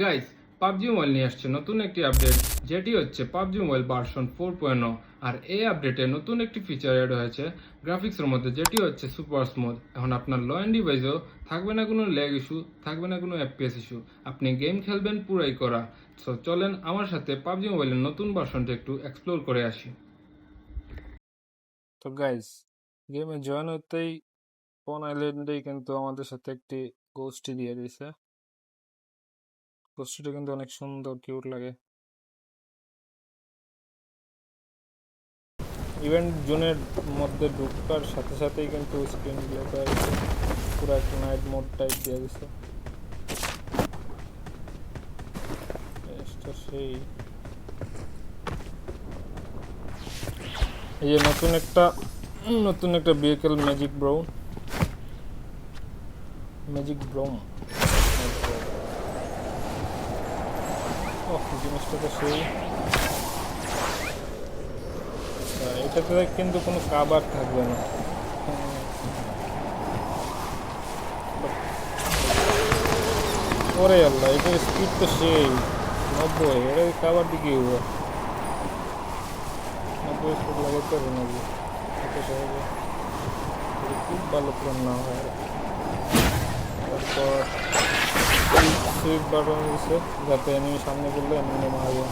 Guys, PUBG mobile নিয়ে আসছে নতুন একটি আপডেট, যেটি হচ্ছে পাবজি মোবাইল ভার্সন 4.0। আর এই আপডেটে নতুন একটি ফিচার এড হয়েছে গ্রাফিক্সের মধ্যে, যেটি হচ্ছে সুপার স্মুথ। এখন আপনার লো এন্ড ডিভাইসেও থাকবে না কোনো ল্যাগ ইস্যু, থাকবে না কোনো এফপিএস ইস্যু, আপনি গেম খেলবেন পুরাই করা। সো চলেন আমার সাথে পাবজি মোবাইলের নতুন ভার্সনটা একটু এক্সপ্লোর করে আসি। তো গাইস, গেমে জয়েন হতেই ফোন আইল্যান্ডেই কিন্তু আমাদের সাথে একটি গোষ্ঠী দিয়ে দিয়েছে। গোষ্ঠীটা কিন্তু অনেক সুন্দর, কিউট লাগে। ইভেন্ট জোনের মধ্যে ঢুকার সাথে সাথেই কিন্তু স্ক্রিন ব্ল্যাক হয়ে গেছে, পুরো একটা নাইট মোড টাইপ দিয়ে দিছে। সেই এই যে নতুন একটা ভেহিকেল ম্যাজিক ব্রাউন জিনিসটা তো সেই। এটাতে কিন্তু কোনো কাবার থাকবে না। ওরে আল্লাহ, এটার স্পিড তো সেই 90, এটা কাবার দিকে 90 স্পিড লাগাইতে হবে নাকি এত সহজে? এটা খুব ভালো প্ল্যান না হয় আর কি। তারপর সুইচ বাটন দিচ্ছে যাতে এনিমি সামনে করলে এনিমি মারবে।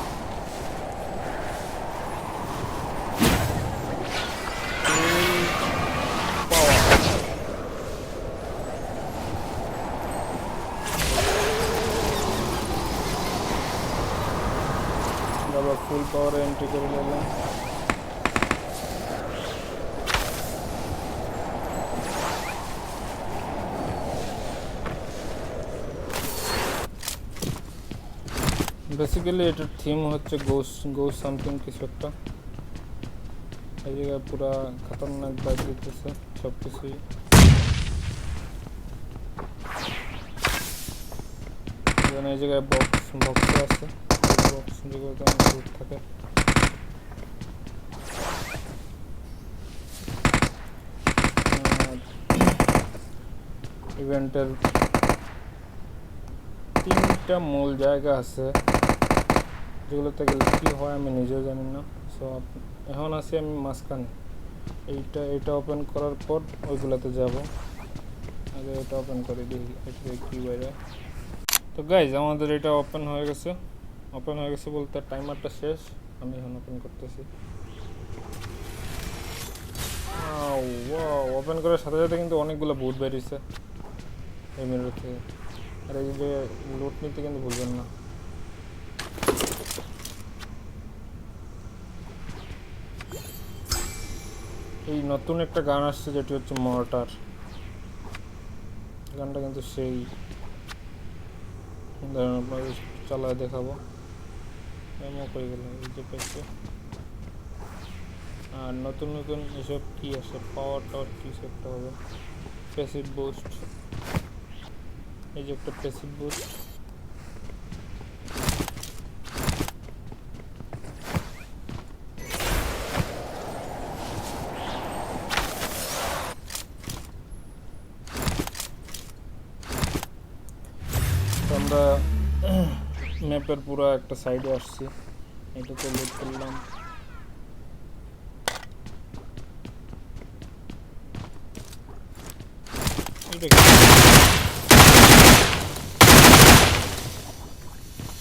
আবার ফুল পাওয়ারে এন্ট্রি করে নিলাম। বেসিক্যালি এটার থিম হচ্ছে গোস সামথিং কিছু একটা। এই জায়গায় পুরা খতরনাক বাইক দিতেছে সব কিছুই। এই জায়গায় বক্স আছে, বক্স যেগুলোতে অনেক লুট থাকে। ইভেন্টের 3টা মূল জায়গা আছে, যেগুলোতে গেলে কী হয় আমি নিজেও জানি না। সো এখন আছি আমি মাঝখানে। এইটা ওপেন করার পর ওইগুলোতে যাব। আগে এটা ওপেন করে দিই, এটা কী বাইরে। তো গাইজ, আমাদের এটা ওপেন হয়ে গেছে বলতে টাইমারটা শেষ। আমি এখন ওপেন করতেছি। ওপেন করার সাথে সাথে কিন্তু অনেকগুলো বুট বেরিয়েছে এই মিরর থেকে। আর এই যে লুট নিতে কিন্তু ভুলবেন না। এই নতুন একটা গান আসছে যেটি হচ্ছে মর্টার। গানটা কিন্তু সেই আপনাদের চালায় দেখাবো। এমন করে গেল এই যে পেয়েছে। আর নতুন এসব কি আসে, পাওয়ার টাওয়ার কিছু একটা হবে। প্যাসিভ বুস্ট, এই যে একটা প্যাসিভ বুস্ট। আমরা ম্যাপের পুরো একটা সাইডে আসছি, এটাতে লুট করলাম।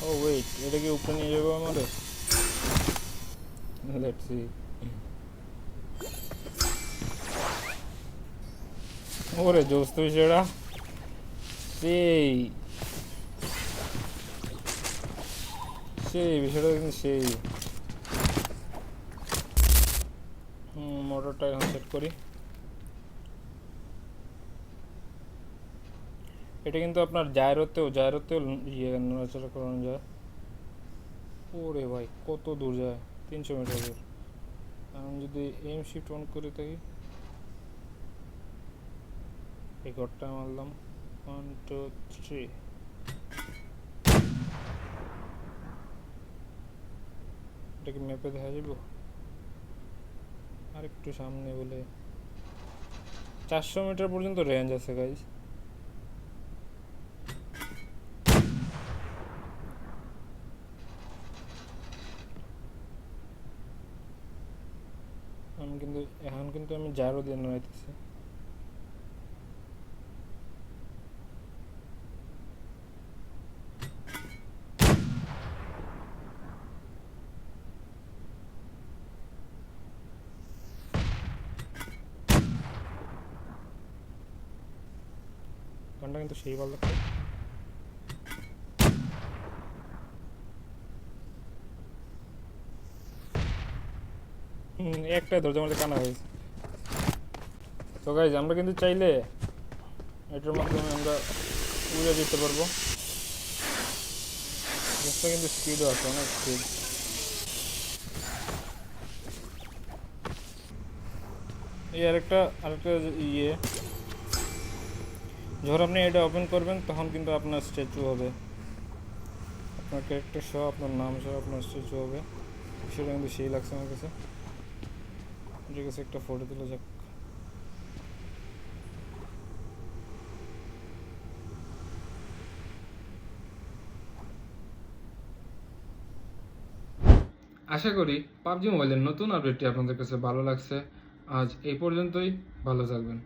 ও ওয়েট, এটা কি উপরে নিয়ে যাবো আমাদের? Let's see. ওরে দোস্ত, বিষয়টা সেই বিষয়টা কিন্তু সেই। মোটরটা এখন সেট করি। এটা কিন্তু আপনার জায়রোতেও নড়াচড়া করানো যায়। ওরে ভাই, কত দূর যায়, 300 মিটার দূর। আমি যদি এম শিফট অন করে থাকি, এই ঘরটা মারলাম 1 2 3। এটা কি ম্যাপে দেখা যাব? আর একটু সামনে বলে 400 মিটার পর্যন্ত রেঞ্জ আছে গাইজ। কিন্তু আমি জারও দিয়ে নাড়াইতেছি। গানটা কিন্তু সেই ভালো লাগছে। একটাই ধৈর্য মধ্যে কানা হয়েছে। তো গাইজ আমরা কিন্তু চাইলে এটার মাধ্যমে আমরা উড়ে যেতে পারবো। জিনিসটা কিন্তু স্পিডও আছে, অনেক স্পিড। এই আরেকটা ইয়ে, যখন আপনি এটা ওপেন করবেন তখন কিন্তু আপনার স্ট্যাচু হবে, আপনার ক্যারেক্টার সহ, আপনার নাম সহ আপনার স্ট্যাচু হবে। সেটা কিন্তু সেই লাগছে আমার কাছে। ঠিক আছে, একটা ফটো তুলে যাক। আশা করি পাবজি মোবাইলের নতুন আপডেটটি আপনাদের কাছে ভালো লাগছে। আজ এই পর্যন্তই, ভালো থাকবেন।